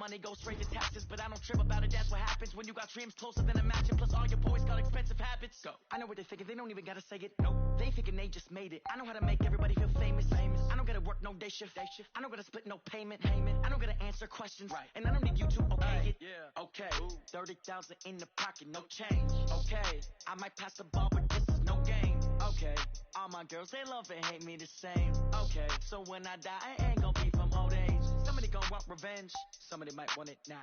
money goes straight to taxes, but I don't trip about it. That's what happens when you got dreams closer than a mansion. Plus all your boys got expensive habits. Go. I know what they thinking, they don't even gotta say it. No, they thinking they just made it. I know how to make everybody feel famous. I don't gotta work no day shift. I don't gotta split no payment. I don't gotta answer questions. Right. And I don't need you to okay it. Yeah. Okay. 30,000 in the pocket, no change. Okay. I might pass the ball, but this is no game. Okay. All my girls, they love and hate me the same. Okay. So when I die, I ain't gonna be from old age. Somebody gonna want revenge. Somebody might want it now.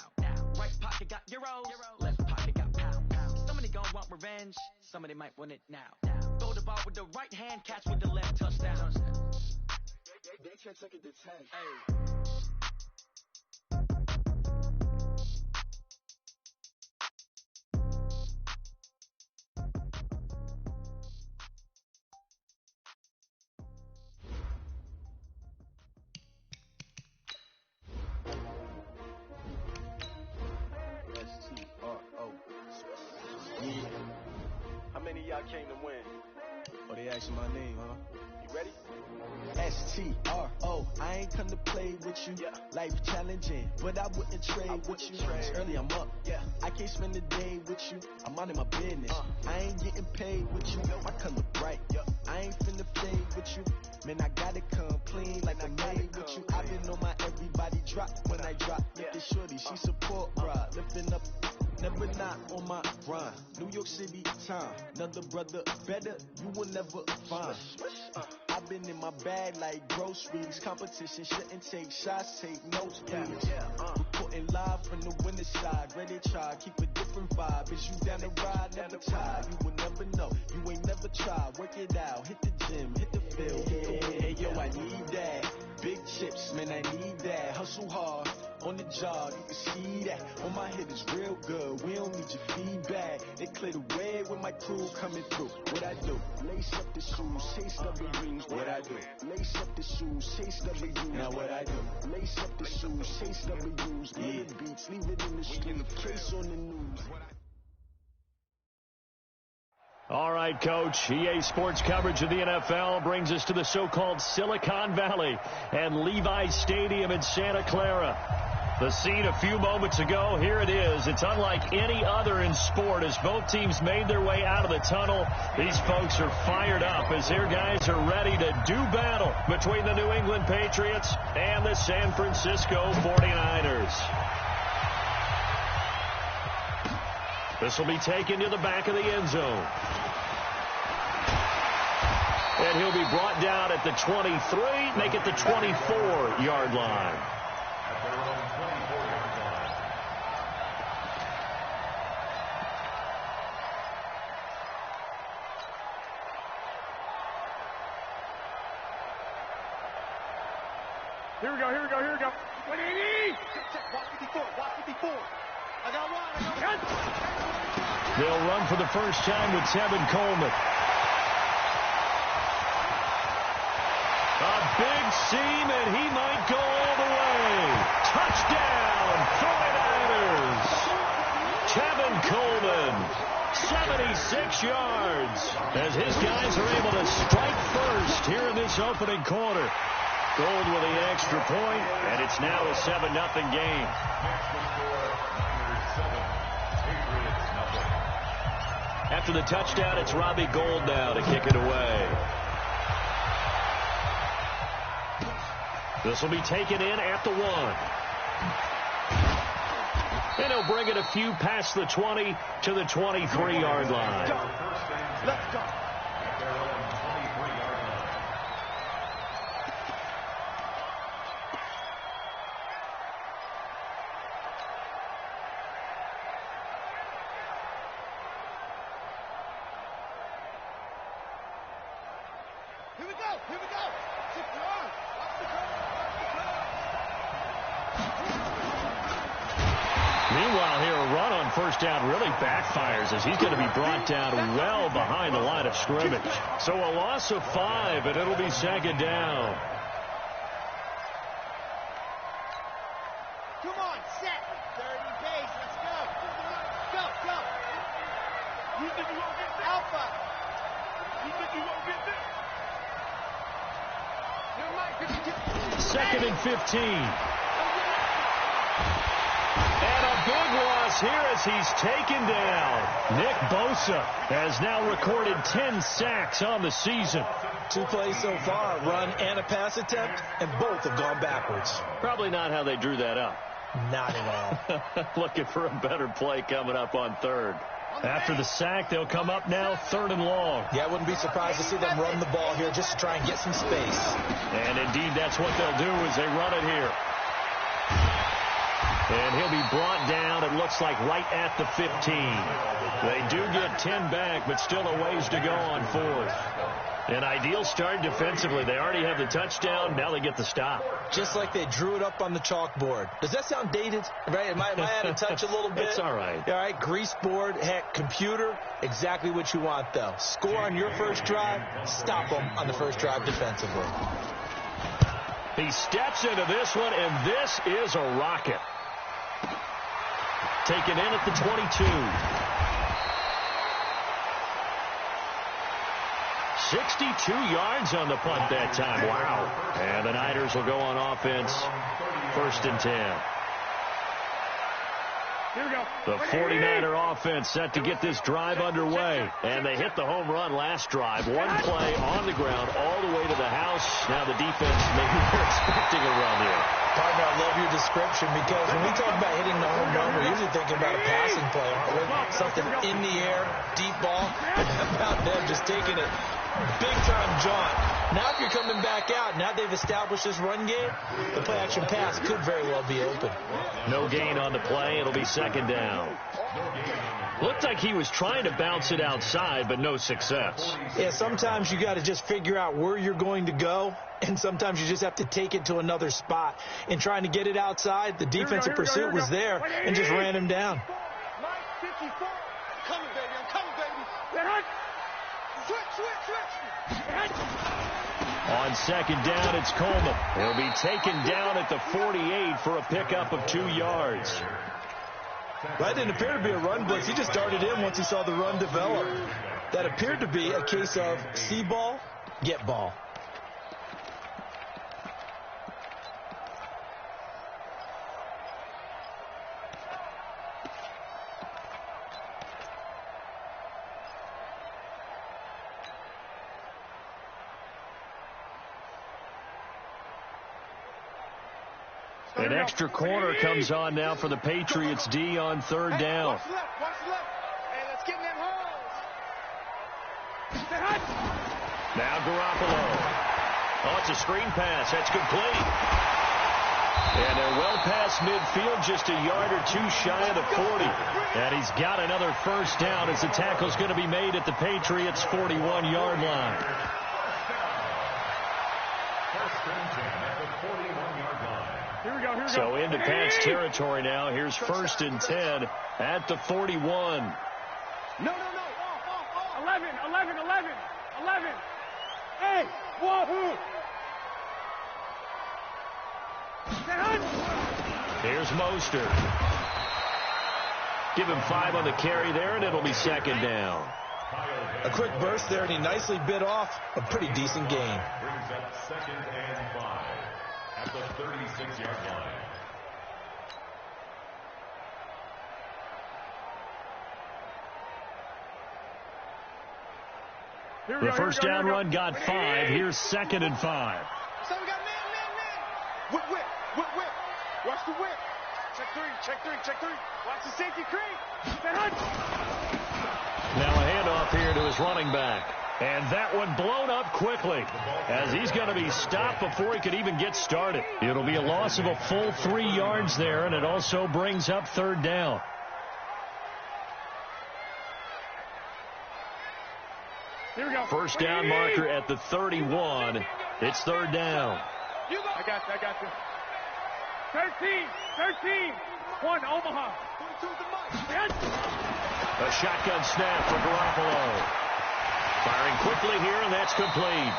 Right pocket got euros. Left pocket got pound. Somebody gonna want revenge. Somebody might want it now. Throw the ball with the right hand, catch with the left, touchdown. They can't take it to 10. Hey. Yeah. How many of y'all came to win? Oh, they asking my name, huh? You ready? S-T-R-O, I ain't come to play with you. Yeah. Life challenging, but I wouldn't trade with you. It's early, I'm up. Yeah. I can't spend the day with you. I'm minding my business. I ain't getting paid with you. My color bright. I ain't finna fade with you. Man, I gotta come clean like I'm made with you. I've been on my everybody drop when I drop. Look at shorty, she support, bruh. Lifting up. Never not on my grind. New York City time. Another brother better, you will never find. I've been in my bag like groceries. Competition shouldn't take shots, take notes, please. Reporting live from the winning side. Ready to try, keep a different vibe. Is you down the ride, never tired. You will never know, you ain't never tried. Work it out, hit the gym, hit the field. Hey, yo, I need that. Big chips, man, I need that. Hustle hard. On the job, you can see that. On my head is real good. We don't need your feedback. They clear the way with my crew coming through. What I do? Lace up the shoes, chase W's. What I do? Lace up the shoes, chase W's. Now what I do? Lace up the shoes, chase W's. Yeah. Beats, leave it in the street. Case on the news. All right, Coach. EA Sports coverage of the NFL brings us to the so-called Silicon Valley and Levi's Stadium in Santa Clara. The scene a few moments ago, here it is. It's unlike any other in sport as both teams made their way out of the tunnel. These folks are fired up as their guys are ready to do battle between the New England Patriots and the San Francisco 49ers. This will be taken to the back of the end zone. And he'll be brought down at the 23, make it the 24-yard line. Here we go. What do you need? Watch 54. I got one. They'll run for the first time with Tevin Coleman. A big seam, and he might go all the way. Touchdown, 49ers. Tevin Coleman, 76 yards, as his guys are able to strike first here in this opening quarter. Gold with the extra point, and it's now a 7-0 game. After the touchdown, it's Robbie Gould now to kick it away. This will be taken in at the 1. And he'll bring it a few past the 20 to the 23-yard line. Let's go. Here we go. Secure. Meanwhile, here a run on first down really backfires as he's going to be brought down well behind the line of scrimmage. So a loss of 5, and it'll be second down. Come on, set. 30 pace. Let's go. Go. You think you won't get this? Alpha. You think you won't get this? Second and 15. And a big loss here as he's taken down. Nick Bosa has now recorded 10 sacks on the season. 2 plays so far, a run and a pass attempt, and both have gone backwards. Probably not how they drew that up. Not at all. Looking for a better play coming up on third. After the sack, they'll come up now 3rd and long. Yeah, I wouldn't be surprised to see them run the ball here just to try and get some space. And indeed, that's what they'll do as they run it here. And he'll be brought down, it looks like, right at the 15. They do get 10 back, but still a ways to go on 4th. An ideal start defensively. They already have the touchdown. Now they get the stop. Just like they drew it up on the chalkboard. Does that sound dated? Right? Am I out of touch a little bit? It's all right. All right, grease board, heck, computer, exactly what you want, though. Score on your first drive, stop them on the first drive defensively. He steps into this one, and this is a rocket. Taken in at the 22. 62 yards on the punt that time. Wow. And the Niners will go on offense. 1st and 10. Here we go. The 49er offense set to get this drive underway. And they hit the home run last drive. 1 play on the ground all the way to the house. Now the defense, maybe they're expecting a run here. Partner, I love your description because when we talk about hitting the home run, we're usually thinking about a passing play, aren't we? Something in the air, deep ball. About them just taking it big-time jaunt. Now if you're coming back out, now they've established this run game, the play-action pass could very well be open. No gain on the play. It'll be 2nd down. Looked like he was trying to bounce it outside, but no success. Yeah, sometimes you got to just figure out where you're going to go, and sometimes you just have to take it to another spot. In trying to get it outside, the defensive pursuit was there and just ran him down. 54. I'm coming, baby. I'm coming, baby. Switch. On 2nd down, it's Coleman. He'll be taken down at the 48 for a pickup of 2 yards. That didn't appear to be a run blitz. He just darted in once he saw the run develop. That appeared to be a case of see ball, get ball. An extra corner comes on now for the Patriots D on 3rd down. Watch left. Hey, let's get in them holes. Now Garoppolo. Oh, it's a screen pass. That's complete. And they're well past midfield, just a yard or 2 shy of the 40. And he's got another 1st down as the tackle's going to be made at the Patriots' 41-yard line. Here we go. So into Pats territory now. Here's 1st and 10 at the 41. No. 11. Hey, wahoo. Here's Mostert. Give him 5 on the carry there, and it'll be 2nd down. A quick burst there, and he nicely bit off a pretty decent gain. Brings up 2nd and 5 at the 36-yard line. The first down run got 5. Here's 2nd and 5. So we got man. Whip. Watch the whip. Check three. Watch the safety creep. Now a handoff here to his running back. And that one blown up quickly as he's going to be stopped before he could even get started. It'll be a loss of a full 3 yards there, and it also brings up 3rd down. Here we go. First down marker at the 31. It's 3rd down. I got you. 13. 1, Omaha. A shotgun snap for Garoppolo. Firing quickly here, and that's complete.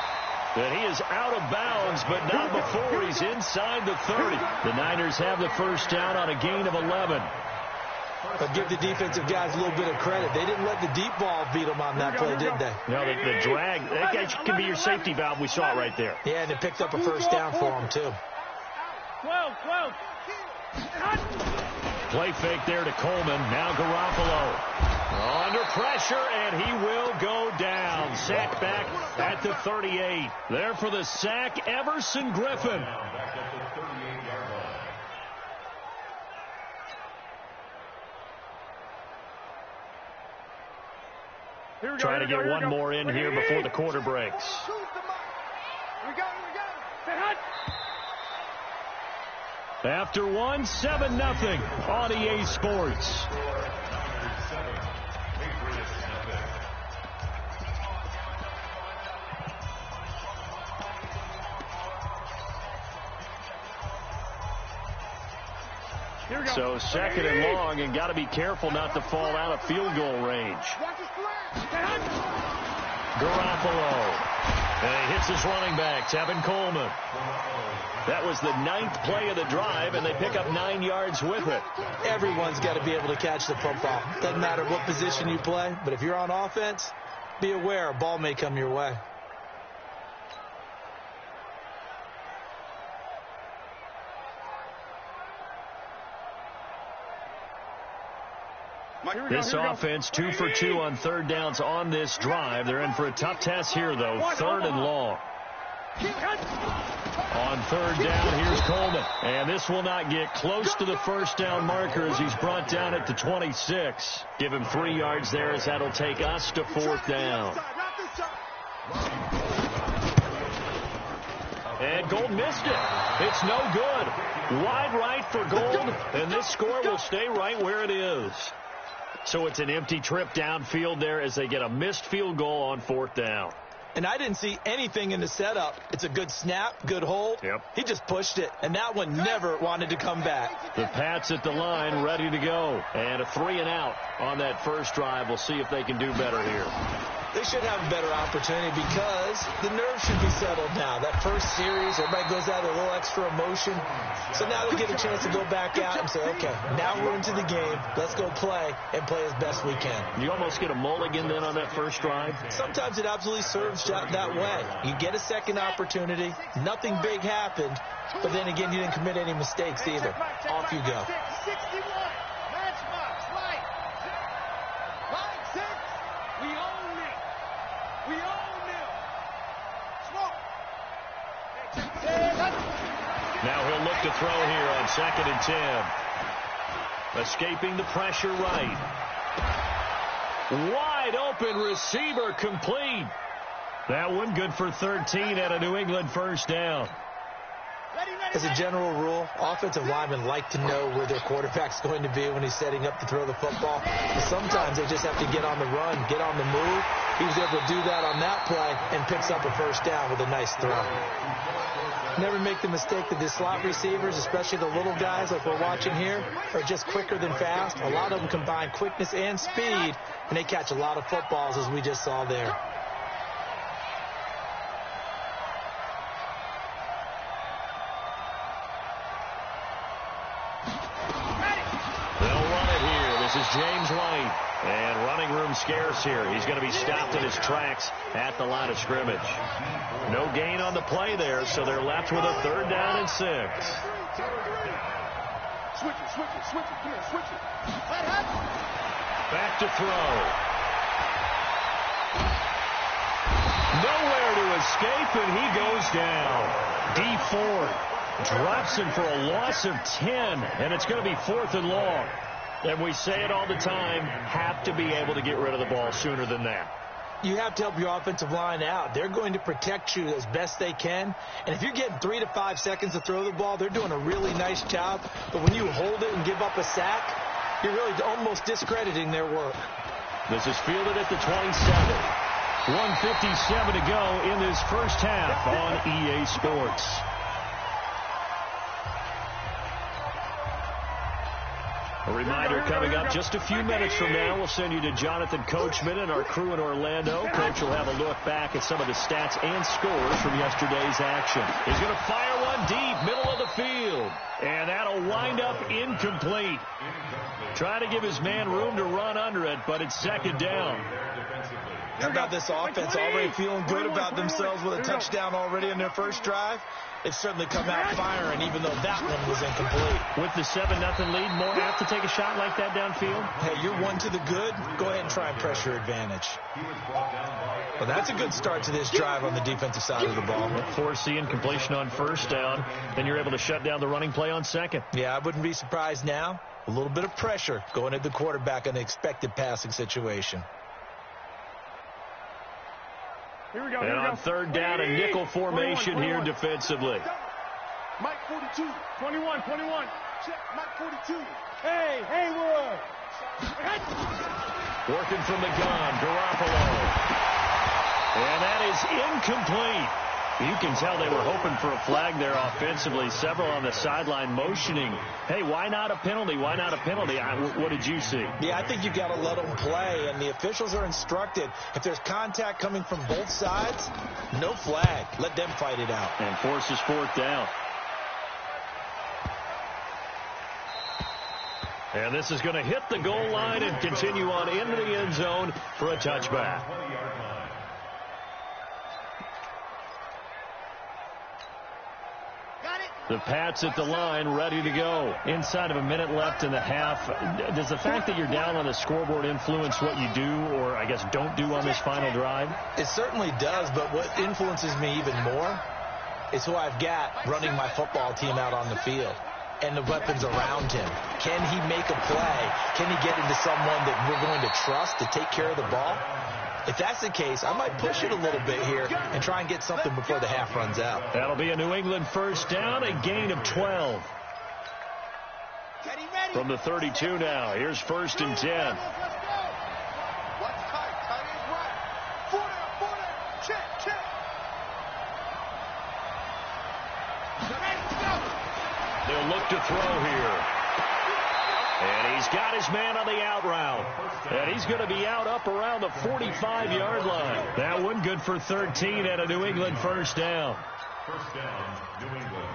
And he is out of bounds, but not before he's inside the 30. The Niners have the first down on a gain of 11. But give the defensive guys a little bit of credit. They didn't let the deep ball beat them on that play, did they? No, the drag, that can be your safety valve. We saw it right there. Yeah, and it picked up a first down for them, too. 12. Play fake there to Coleman. Now Garoppolo. Under pressure, and he will go down. Sack back at the 38. There for the sack, Everson Griffin. Back at the 38-yard line. Trying to get one more in here before the quarter breaks. Here we go. After one, 7-0 on EA Sports. So second and long, and got to be careful not to fall out of field goal range. Garoppolo. And he hits his running back, Tevin Coleman. That was the 9th play of the drive, and they pick up 9 yards with it. Everyone's got to be able to catch the football. Doesn't matter what position you play, but if you're on offense, be aware a ball may come your way. This offense 2 for 2 on third downs on this drive. They're in for a tough test here, though. Third and long. On third down, here's Coleman. And this will not get close to the first down marker as he's brought down at the 26. Give him 3 yards there as that'll take us to fourth down. And Gold missed it. It's no good. Wide right for Gold, and this score will stay right where it is. So it's an empty trip downfield there as they get a missed field goal on fourth down. And I didn't see anything in the setup. It's a good snap, good hold. Yep. He just pushed it, and that one never wanted to come back. The Pats at the line ready to go. And a 3-and-out on that first drive. We'll see if they can do better here. They should have a better opportunity because the nerves should be settled now. That first series, everybody goes out with a little extra emotion. So now they get a chance to go back out and say, okay, now we're into the game. Let's go play and play as best we can. You almost get a mulligan then on that first drive? Sometimes it absolutely serves that way. You get a second opportunity. Nothing big happened. But then again, you didn't commit any mistakes either. Off you go. 61. Matchbox, right. 5-6. We own it. We own it. Smoke. Now he'll look to throw here on 2nd and 10. Escaping the pressure right. Wide open receiver complete. That one good for 13 at a New England first down. As a general rule, offensive linemen like to know where their quarterback's going to be when he's setting up to throw the football. But sometimes they just have to get on the run, get on the move. He was able to do that on that play and picks up a first down with a nice throw. Never make the mistake that the slot receivers, especially the little guys like we're watching here, are just quicker than fast. A lot of them combine quickness and speed, and they catch a lot of footballs as we just saw there. This is James White, and running room scarce here. He's going to be stopped in his tracks at the line of scrimmage. No gain on the play there, so they're left with a 3rd down and 6. Switch it. Come here, switch it. Back to throw. Nowhere to escape, and he goes down. D Ford drops him for a loss of 10, and it's going to be 4th and long. And we say it all the time, have to be able to get rid of the ball sooner than that. You have to help your offensive line out. They're going to protect you as best they can. And if you're getting 3 to 5 seconds to throw the ball, they're doing a really nice job. But when you hold it and give up a sack, you're really almost discrediting their work. This is fielded at the 27. 1:57 to go in this first half on EA Sports. A reminder coming up just a few minutes from now, we'll send you to Jonathan Coachman and our crew in Orlando. Coach will have a look back at some of the stats and scores from yesterday's action. He's going to fire one deep, middle of the field. And that'll wind up incomplete. Trying to give his man room to run under it, but it's 2nd down. How about this offense already feeling good about themselves with a touchdown already in their first drive? They've certainly come out firing, even though that one was incomplete. With the 7-0 lead, more apt to take a shot like that downfield? Hey, you're one to the good. Go ahead and try and press your advantage. Well, that's a good start to this drive on the defensive side of the ball. Foreseeing completion on first down, then you're able to shut down the running play on second. Yeah, I wouldn't be surprised now. A little bit of pressure going at the quarterback in an expected passing situation. Here we go. And on third down, a nickel formation 21. here defensively. Mike 42. 21. Check. Mike 42. Hey, Haywood. Working from the gun, Garoppolo. And that is incomplete. You can tell they were hoping for a flag there offensively. Several on the sideline motioning. Hey, why not a penalty? Why not a penalty? What did you see? Yeah, I think you've got to let them play, and the officials are instructed. If there's contact coming from both sides, no flag. Let them fight it out. And forces fourth down. And this is going to hit the goal line and continue on into the end zone for a touchback. The Pats at the line, ready to go. Inside of a minute left in the half. Does the fact that you're down on the scoreboard influence what you do or, I guess, don't do on this final drive? It certainly does, but what influences me even more is who I've got running my football team out on the field and the weapons around him. Can he make a play? Can he get into someone that we're going to trust to take care of the ball? If that's the case, I might push it a little bit here and try and get something before the half runs out. That'll be a New England first down, a gain of 12. From the 32 now, here's 1st and 10. They'll look to throw here. And he's got his man on the out route. And he's going to be out up around the 45-yard line. That one good for 13 and a New England first down. First down, New England.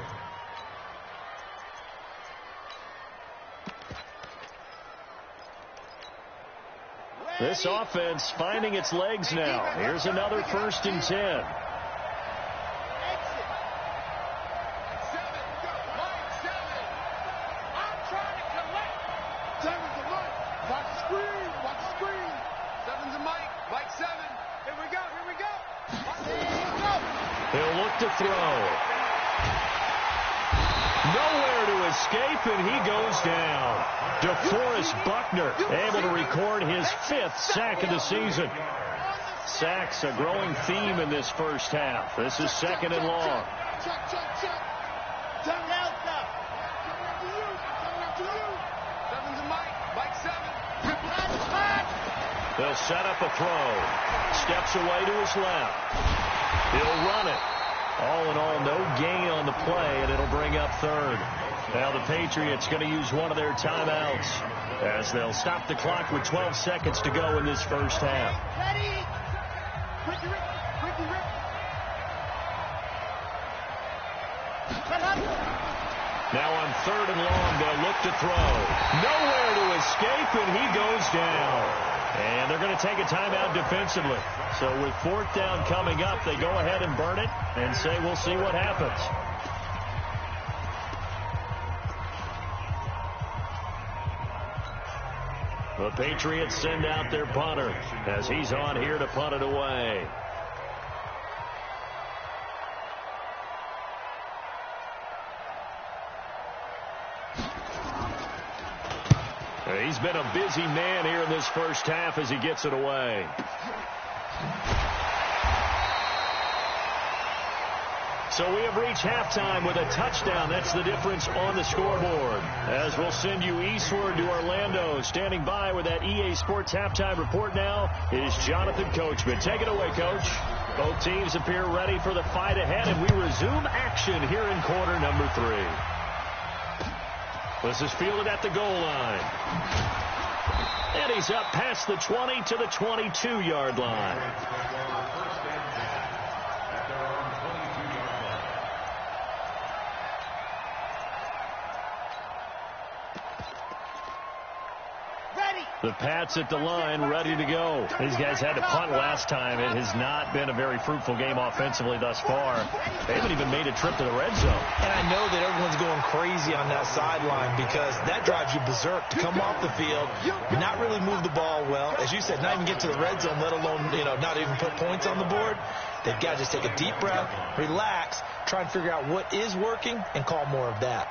This offense finding its legs now. Here's another 1st and 10. He'll look to throw. Nowhere to escape, and he goes down. DeForest Buckner able to record his 5th sack of the season. Sacks a growing theme in this first half. This is 2nd and long. They'll set up a throw. Steps away to his left. He'll run it. All in all, no gain on the play, and it'll bring up 3rd. Now the Patriots going to use one of their timeouts as they'll stop the clock with 12 seconds to go in this first half. Now on 3rd and long, they'll look to throw. Nowhere to escape, and he goes down. And they're going to take a timeout defensively. So with 4th down coming up, they go ahead and burn it and say we'll see what happens. The Patriots send out their punter as he's on here to punt it away. He's been a busy man here in this first half as he gets it away. So we have reached halftime with a touchdown. That's the difference on the scoreboard. As we'll send you eastward to Orlando. Standing by with that EA Sports halftime report now is Jonathan Coachman. Take it away, Coach. Both teams appear ready for the fight ahead, and we resume action here in quarter number 3. This is fielded at the goal line. And he's up past the 20 to the 22-yard line. The Pats at the line, ready to go. These guys had to punt last time. It has not been a very fruitful game offensively thus far. They haven't even made a trip to the red zone. And I know that everyone's going crazy on that sideline because that drives you berserk to come off the field, not really move the ball well. As you said, not even get to the red zone, let alone, not even put points on the board. They've got to just take a deep breath, relax, try and figure out what is working, and call more of that.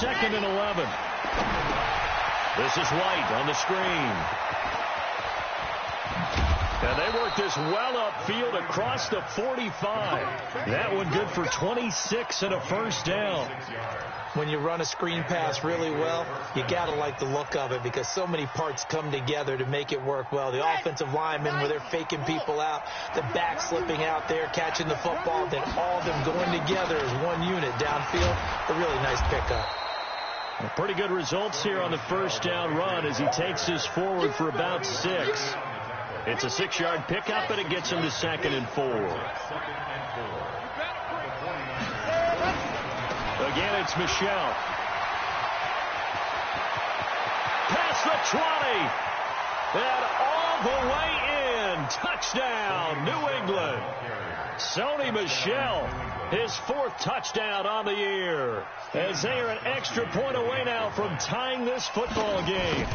2nd and 11. This is White on the screen. And they work this well upfield across the 45. That one good for 26 and a first down. When you run a screen pass really well, you got to like the look of it because so many parts come together to make it work well. The offensive linemen, where they're faking people out, the back slipping out there, catching the football, then all of them going together as one unit downfield. A really nice pickup. Pretty good results here on the first down run as he takes this forward for about 6. It's a 6-yard pickup, and it gets him to 2nd and 4. Again, it's Michelle. Past the 20. And all the way in. Touchdown, New England. Sony Michel, his 4th touchdown on the year. As they are an extra point away now from tying this football game.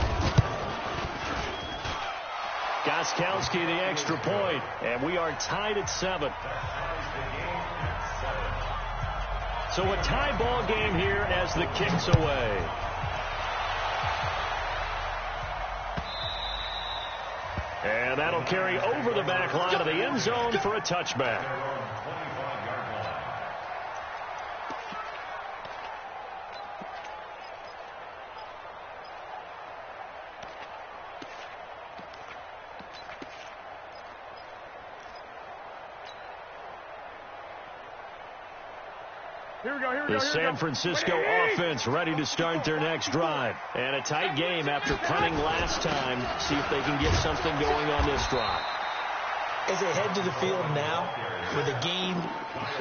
Gostkowski the extra point, and we are tied at 7. So a tie ball game here as the kick's away. And that'll carry over the back line of the end zone for a touchback. The San Francisco offense ready to start their next drive. And a tight game after punting last time. See if they can get something going on this drive. As they head to the field now, with a game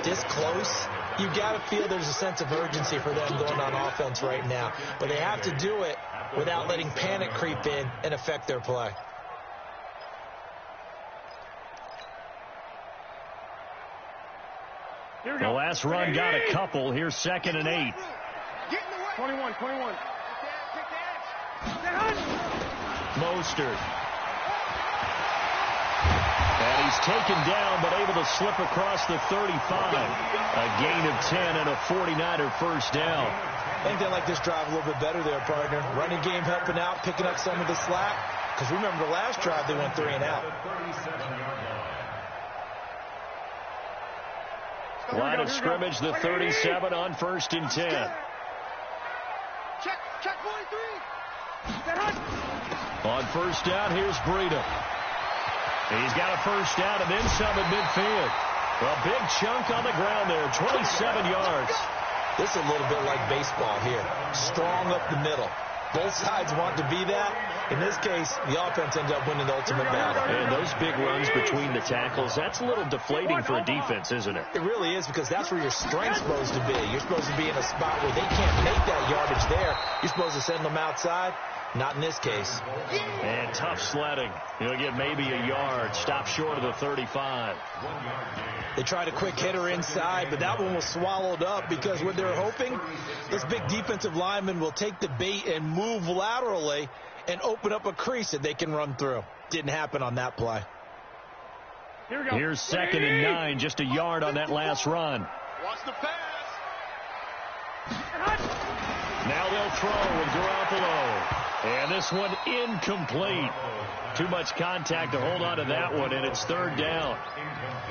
this close, you got to feel there's a sense of urgency for them going on offense right now. But they have to do it without letting panic creep in and affect their play. The last run got a couple. Here's 2nd and 8. 21. Mostert. And he's taken down, but able to slip across the 35. A gain of 10 and a 49er first down. I think they like this drive a little bit better there, partner. Running game helping out, picking up some of the slack. Because remember the last drive, they went 3 and out. Line of scrimmage, the 37 on 1st and 10. Check 43. On first down, here's Breida. He's got a first down and then some at midfield. A big chunk on the ground there, 27 yards. This is a little bit like baseball here. Strong up the middle. Both sides want to be that. In this case, the offense ends up winning the ultimate battle. And those big runs between the tackles, that's a little deflating for a defense, isn't it? It really is, because that's where your strength's supposed to be. You're supposed to be in a spot where they can't make that yardage there. You're supposed to send them outside. Not in this case. And tough sledding. He'll get maybe a yard. Stop short of the 35. They tried a quick hitter inside, but that one was swallowed up because what they're hoping, this big defensive lineman will take the bait and move laterally and open up a crease that they can run through. Didn't happen on that play. Here's 2nd and 9, just a yard on that last run. Watch the pass. Now they'll throw with Garoppolo. And this one incomplete. Too much contact to hold on to that one, and it's 3rd down.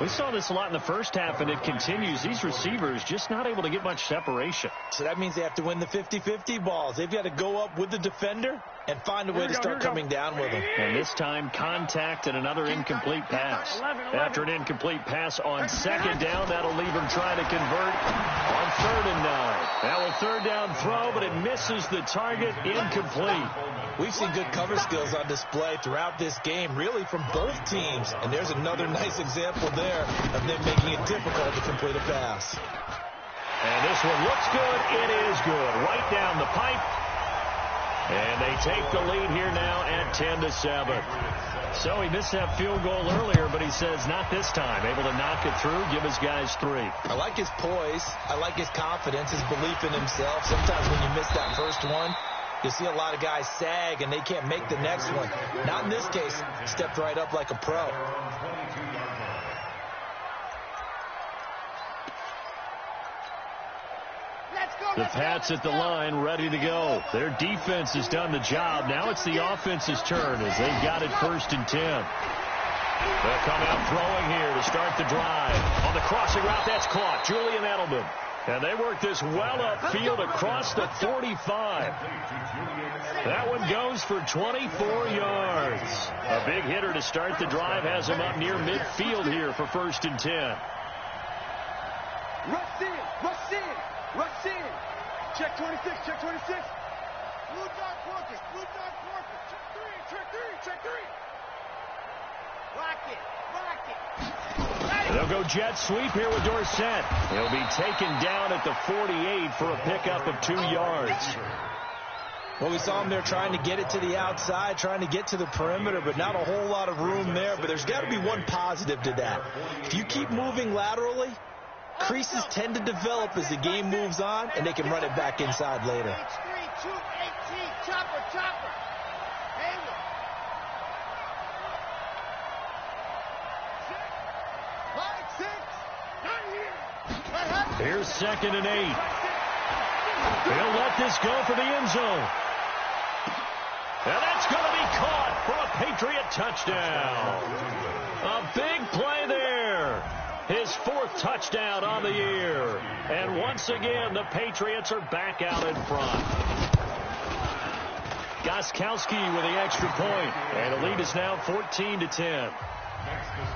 We saw this a lot in the first half, and it continues. These receivers just not able to get much separation. So that means they have to win the 50-50 balls. They've got to go up with the defender and find a way to start coming down with them. And this time, contact and another incomplete pass. After an incomplete pass on 2nd down, that'll leave him trying to convert on 3rd and 9. Now a 3rd down throw, but it misses the target, incomplete. We've seen good cover skills on display throughout this game, really from both teams. And there's another nice example there of them making it difficult to complete a pass. And this one looks good. It is good. Right down the pipe. And they take the lead here now at 10-7. So he missed that field goal earlier, but he says not this time. Able to knock it through, give his guys 3. I like his poise. I like his confidence, his belief in himself. Sometimes when you miss that first one, you see a lot of guys sag and they can't make the next one. Not in this case. Stepped right up like a pro. The Pats at the line, ready to go. Their defense has done the job. Now it's the offense's turn as they've got it 1st and 10. They'll come out throwing here to start the drive. On the crossing route, that's caught. Julian Edelman. And they work this well upfield across the 45. That one goes for 24 yards. A big hitter to start the drive has him up near midfield here for 1st and 10. Rush in, rush in, rush in. Check 26, check 26. Blue dot Porkins, blue dot Porkins. Check 3, check 3, check 3. Lock it, lock it. They'll go jet sweep here with Dorsett. He'll be taken down at the 48 for a pickup of 2 yards. Well, we saw him there trying to get it to the outside, trying to get to the perimeter, but not a whole lot of room there. But there's got to be one positive to that. If you keep moving laterally, creases tend to develop as the game moves on, and they can run it back inside later. H3, 2, 18, chopper, chopper. Hayward. 5, 6, 9 here. Here's 2nd and 8. He'll let this go for the end zone. And that's going to be caught for a Patriot touchdown. A big play there. His 4th touchdown on the year. And once again, the Patriots are back out in front. Gostkowski with the extra point. And the lead is now 14-10. Next to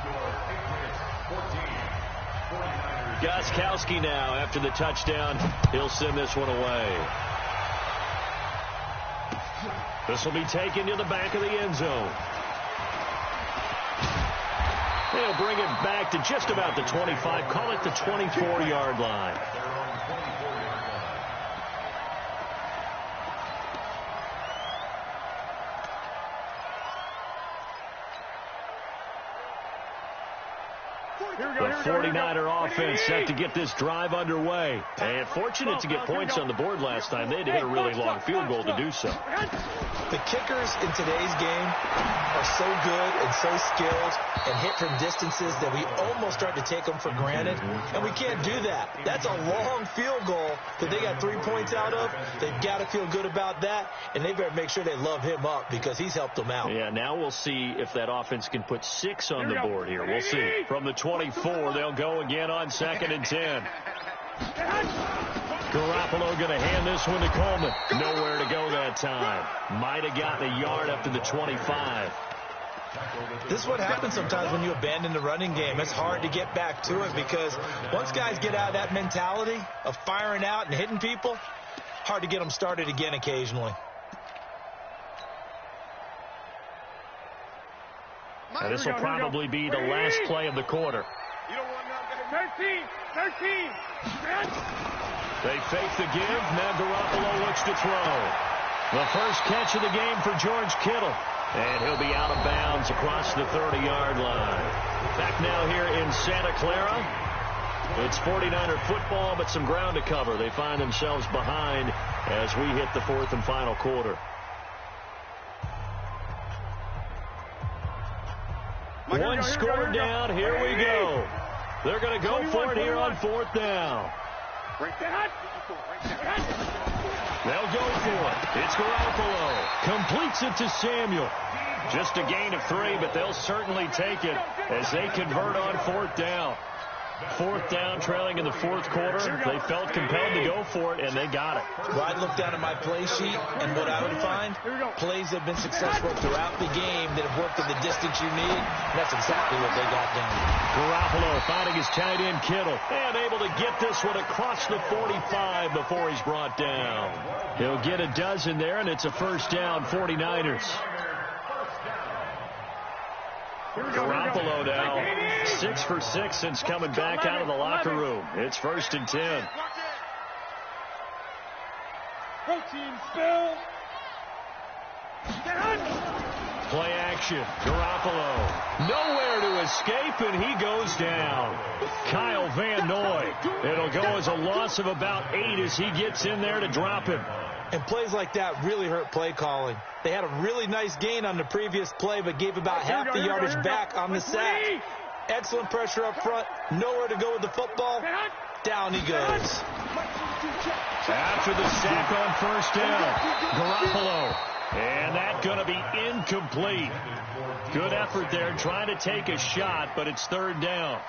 score, Patriots 14. Gostkowski now, after the touchdown, he'll send this one away. This will be taken to the back of the end zone. They'll bring it back to just about the 25. Call it the 24-yard line. The 49er offense set to get this drive underway. And fortunate to get points on the board last time. They had to hit a really long field goal to do so. The kickers in today's game are so good and so skilled and hit from distances that we almost start to take them for granted. And we can't do that. That's a long field goal that they got 3 points out of. They've got to feel good about that. And they better make sure they love him up because he's helped them out. Yeah, now we'll see if that offense can put 6 on the board here. We'll see. From the 24, they'll go again on 2nd and 10. Garoppolo going to hand this one to Coleman. Nowhere to go that time. Might have gotten a yard up to the 25. This is what happens sometimes when you abandon the running game. It's hard to get back to it because once guys get out of that mentality of firing out and hitting people, hard to get them started again occasionally. And this will probably be the last play of the quarter. 13, 13. They fake the give. Now Garoppolo looks to throw. The first catch of the game for George Kittle. And he'll be out of bounds across the 30-yard line. Back now here in Santa Clara. It's 49er football, but some ground to cover. They find themselves behind as we hit the 4th and final quarter. One score down. Here we go. They're going to go for it here on 4th down. They'll go for it. It's Garoppolo. Completes it to Samuel. Just a gain of 3, but they'll certainly take it as they convert on 4th down. 4th down, trailing in the 4th quarter. They felt compelled to go for it, and they got it. Well, I'd look down at my play sheet, and what I would find, plays that have been successful throughout the game that have worked at the distance you need, and that's exactly what they got done. Garoppolo finding his tight end Kittle, and able to get this one across the 45 before he's brought down. He'll get a dozen there, and it's a 1st down, 49ers. Garoppolo now 6 for 6 since coming back out of the locker room. It's 1st and 10. Protein spill. Play action. Garoppolo. Nowhere to escape, and he goes down. Kyle Van Noy. It'll go as a loss of about 8 as he gets in there to drop him. And plays like that really hurt play calling. They had a really nice gain on the previous play, but gave about half the yardage back on the sack. Excellent pressure up front. Nowhere to go with the football. Down he goes. After the sack on first down, Garoppolo. And that's going to be incomplete. Good effort there, trying to take a shot, but it's third down.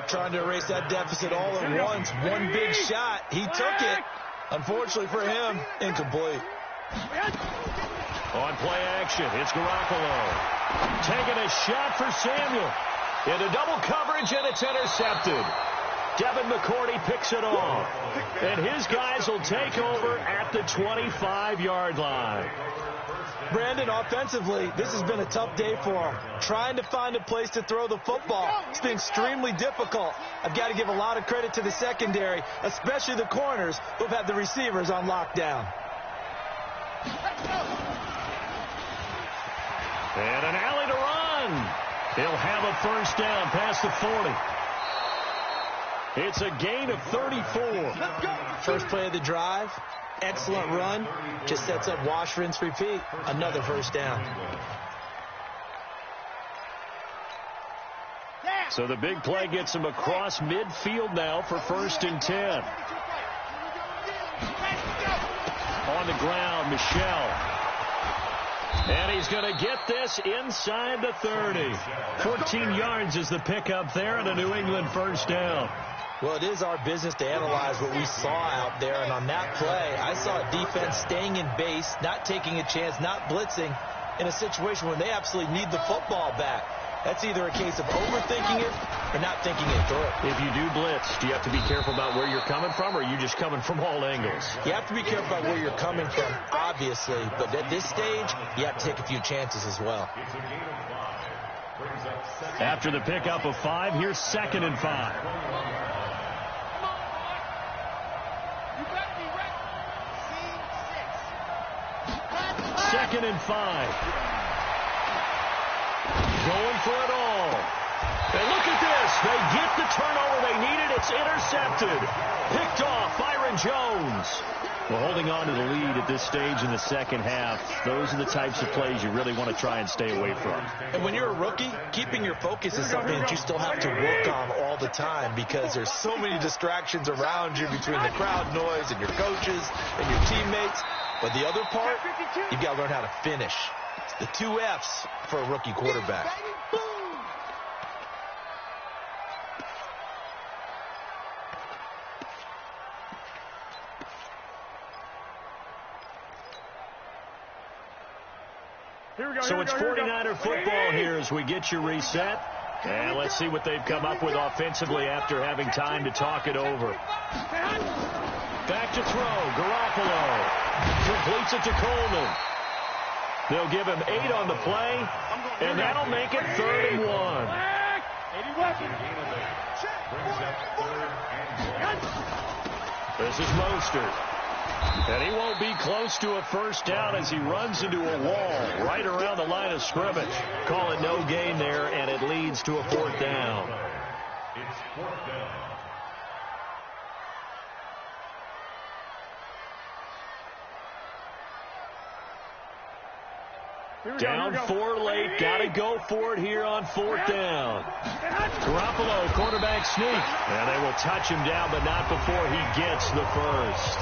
Trying to erase that deficit all at once. One big shot. He took it. Unfortunately for him, incomplete. On play action, it's Garoppolo. Taking a shot for Samuel. Into double coverage, and it's intercepted. Devin McCourty picks it off. And his guys will take over at the 25-yard line. Brandon, offensively, this has been a tough day for him. Trying to find a place to throw the football. It's been extremely difficult. I've got to give a lot of credit to the secondary, especially the corners who've had the receivers on lockdown. And an alley to run. He'll have a first down past the 40. It's a gain of 34. First play of the drive. Excellent run. Just sets up wash, rinse, repeat. Another first down. So the big play gets him across midfield now for 1st and 10. On the ground, Michel. And he's going to get this inside the 30. 14 yards is the pickup there, and a New England first down. Well, it is our business to analyze what we saw out there, and on that play, I saw a defense staying in base, not taking a chance, not blitzing, in a situation when they absolutely need the football back. That's either a case of overthinking it or not thinking it through. If you do blitz, do you have to be careful about where you're coming from, or are you just coming from all angles? You have to be careful about where you're coming from, obviously, but at this stage, you have to take a few chances as well. After the pickup of 5, here's 2nd and 5. Second and 5. Going for it all. And look at this. They get the turnover they needed. It's intercepted. Picked off Byron Jones. Well, holding on to the lead at this stage in the second half, those are the types of plays you really want to try and stay away from. And when you're a rookie, keeping your focus is something that you still have to work on all the time because there's so many distractions around you between the crowd noise and your coaches and your teammates. But the other part, you've got to learn how to finish. It's the 2 F's for a rookie quarterback. So it's 49er football here as we get you reset. And let's see what they've come up with offensively after having time to talk it over. Back to throw. Garoppolo completes it to Coleman. They'll give him 8 on the play, and that'll make it 3rd and 1. This is Mostert. And he won't be close to a first down as he runs into a wall right around the line of scrimmage. Call it no gain there, and it leads to a 4th down. It's 4th down. Down 4 late. Got to go for it here on 4th down. Garoppolo, quarterback sneak. And they will touch him down, but not before he gets the first.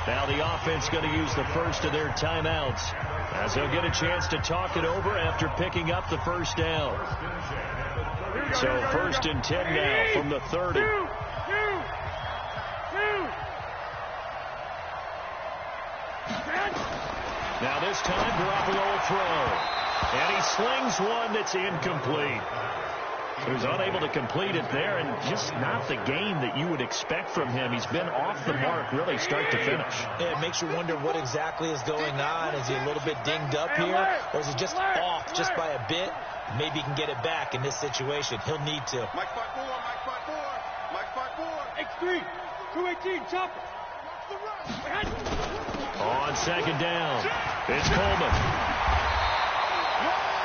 Now the offense going to use the first of their timeouts as they'll get a chance to talk it over after picking up the first down. So 1st and 10 now from the 30. Now this time Garoppolo will throw. And he slings one that's incomplete. He was unable to complete it there, and just not the game that you would expect from him. He's been off the mark really start to finish. Yeah, it makes you wonder what exactly is going on. Is he a little bit dinged up here, or is he just off just by a bit? Maybe he can get it back in this situation. He'll need to. Mike spot 4, Mike spot 4, Mike spot 4. X3, 218, chopper. On second down, it's Coleman.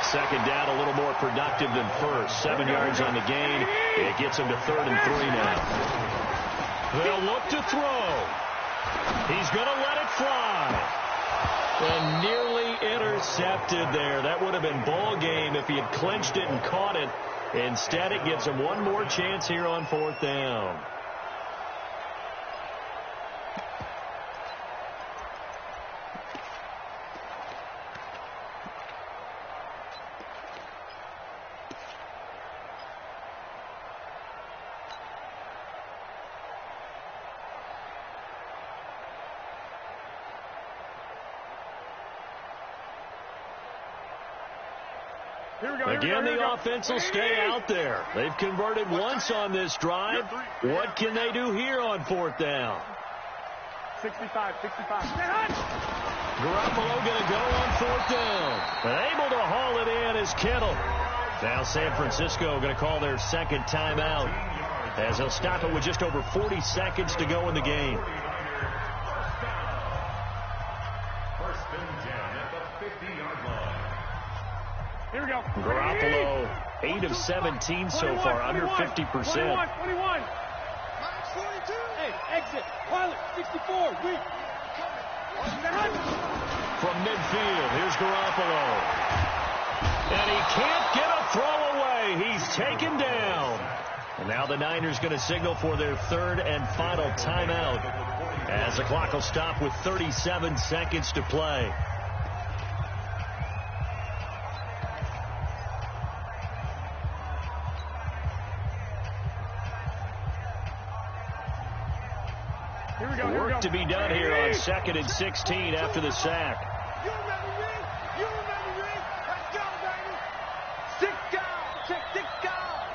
Second down, a little more productive than first. 7 yards on the gain. It gets him to 3rd and 3 now. They'll look to throw. He's going to let it fly. And nearly intercepted there. That would have been ball game if he had clinched it and caught it. Instead, it gives him one more chance here on 4th down. Again, the offense will stay out there. They've converted once on this drive. What can they do here on 4th down? 65. Garoppolo going to go on 4th down. And able to haul it in is Kittle. Now San Francisco going to call their second timeout as they'll stop it with just over 40 seconds to go in the game. First and 10 at the 50-yard line. Here we go. Garoppolo, 8 of 17 so far, under 50%. 21. Hey, exit. Pilot, 64. Weak. From midfield, here's Garoppolo. And he can't get a throw away. He's taken down. And now the Niners going to signal for their 3rd and final timeout as the clock will stop with 37 seconds to play. Work to be done here on 2nd and 16 after the sack. You remember me? Let's go, baby. 6 guys. Check 6 guys.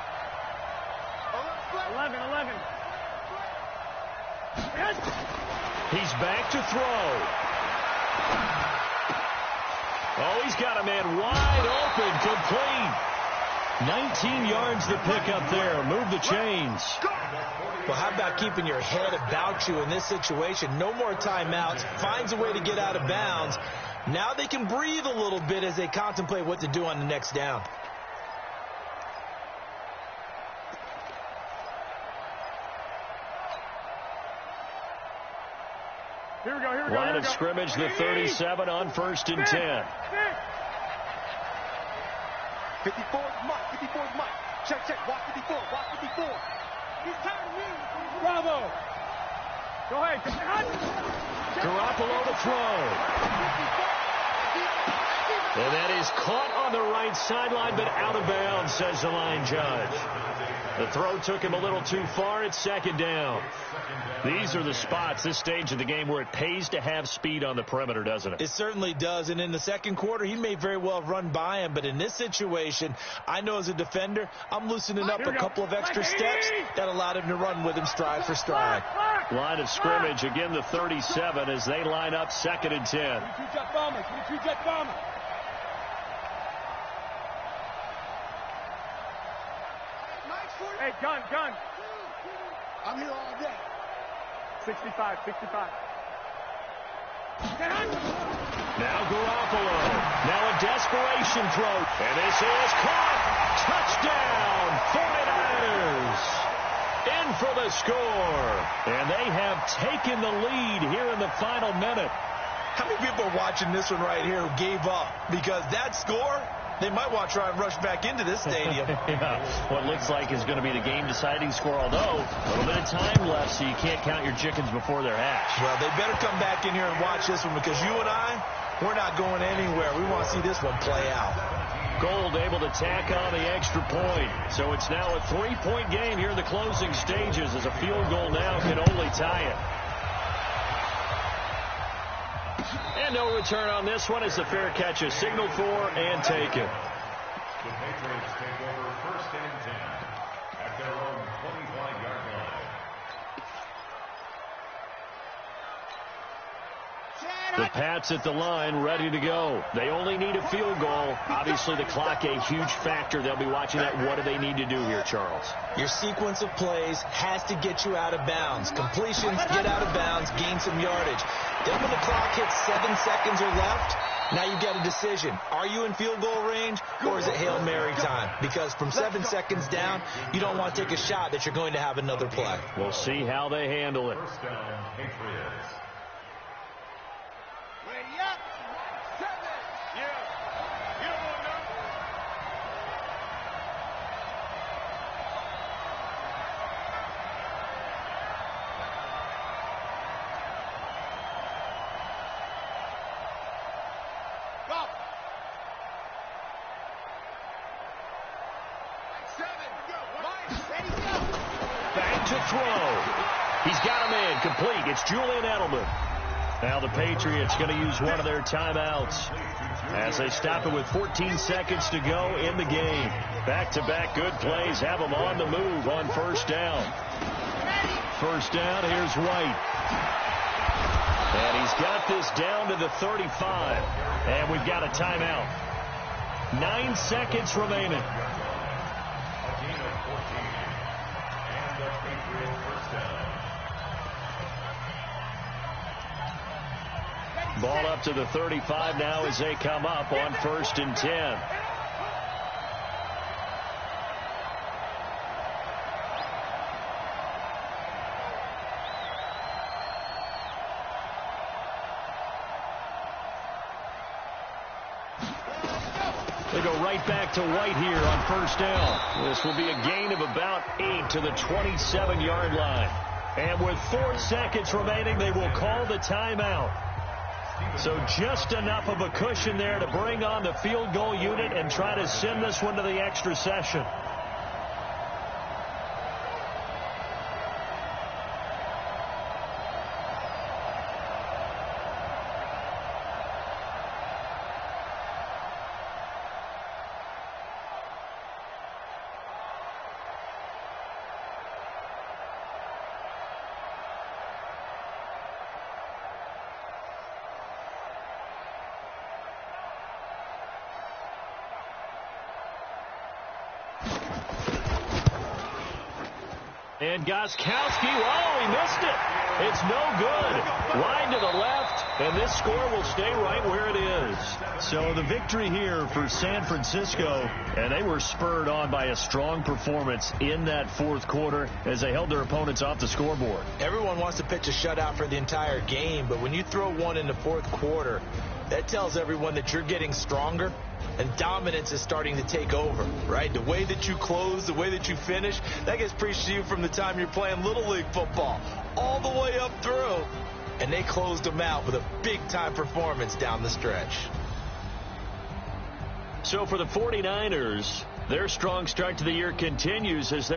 11. Yes. He's back to throw. Oh, he's got a man wide open, complete. 19 yards the pickup there. Move the chains. Well, how about keeping your head about you in this situation? No more timeouts. Finds a way to get out of bounds. Now they can breathe a little bit as they contemplate what to do on the next down. Here we go. Line of scrimmage, the 37 on 1st and 10. 54 is Mike. Check. Watch 54. He's tired of me. Bravo. Go ahead. Garoppolo to throw. And that is caught on the right sideline, but out of bounds, says the line judge. The throw took him a little too far. It's 2nd down. These are the spots, this stage of the game, where it pays to have speed on the perimeter, doesn't it? It certainly does. And in the second quarter, he may very well have run by him. But in this situation, I know as a defender, I'm loosening up a couple of extra steps that allowed him to run with him stride for stride. Line of scrimmage, again the 37 as they line up 2nd and 10. Hey, gun. I'm here all day. 65. Now Garoppolo. Now a desperation throw. And this is caught. Touchdown, 49ers. In for the score. And they have taken the lead here in the final minute. How many people are watching this one right here who gave up? Because that score, they might want to try and rush back into this stadium. Yeah, what looks like is going to be the game-deciding score, although a little bit of time left, so you can't count your chickens before they're hatched. Well, they better come back in here and watch this one, because you and I, we're not going anywhere. We want to see this one play out. Gold able to tack on the extra point. So it's now a 3-point game here in the closing stages, as a field goal now can only tie it. And no return on this one as the fair catch is signaled for and taken. The Patriots take over 1st and 10 at their own 25-yard line. The Pats at the line, ready to go. They only need a field goal. Obviously, the clock a huge factor. They'll be watching that. What do they need to do here, Charles? Your sequence of plays has to get you out of bounds. Completions, get out of bounds, gain some yardage. Then when the clock hits 7 seconds or left, now you get a decision. Are you in field goal range, or is it Hail Mary time? Because from 7 seconds down, you don't want to take a shot that you're going to have another play. We'll see how they handle it. First down, Patriots. Ready up. 7. Yeah. You don't want to know. Go. 7. Go. Ready, go. Back to throw. He's got a man complete. It's Julian Edelman. Now the Patriots going to use one of their timeouts as they stop it with 14 seconds to go in the game. Back-to-back good plays have them on the move on first down. First down, here's White. And he's got this down to the 35. And we've got a timeout. 9 seconds remaining. A gain of 14. And the Patriots first down. Ball up to the 35 now as they come up on 1st and 10. They go right back to White here on 1st down. This will be a gain of about 8 to the 27-yard line. And with 4 seconds remaining, they will call the timeout. So just enough of a cushion there to bring on the field goal unit and try to send this one to the extra session. And Gostkowski, oh, he missed it. It's no good. Wide to the left, and this score will stay right where it is. So the victory here for San Francisco, and they were spurred on by a strong performance in that 4th quarter as they held their opponents off the scoreboard. Everyone wants to pitch a shutout for the entire game, but when you throw one in the 4th quarter, that tells everyone that you're getting stronger and dominance is starting to take over, right? The way that you close, the way that you finish, that gets preached to you from the time you're playing Little League football all the way up through. And they closed them out with a big-time performance down the stretch. So for the 49ers, their strong start to the year continues as they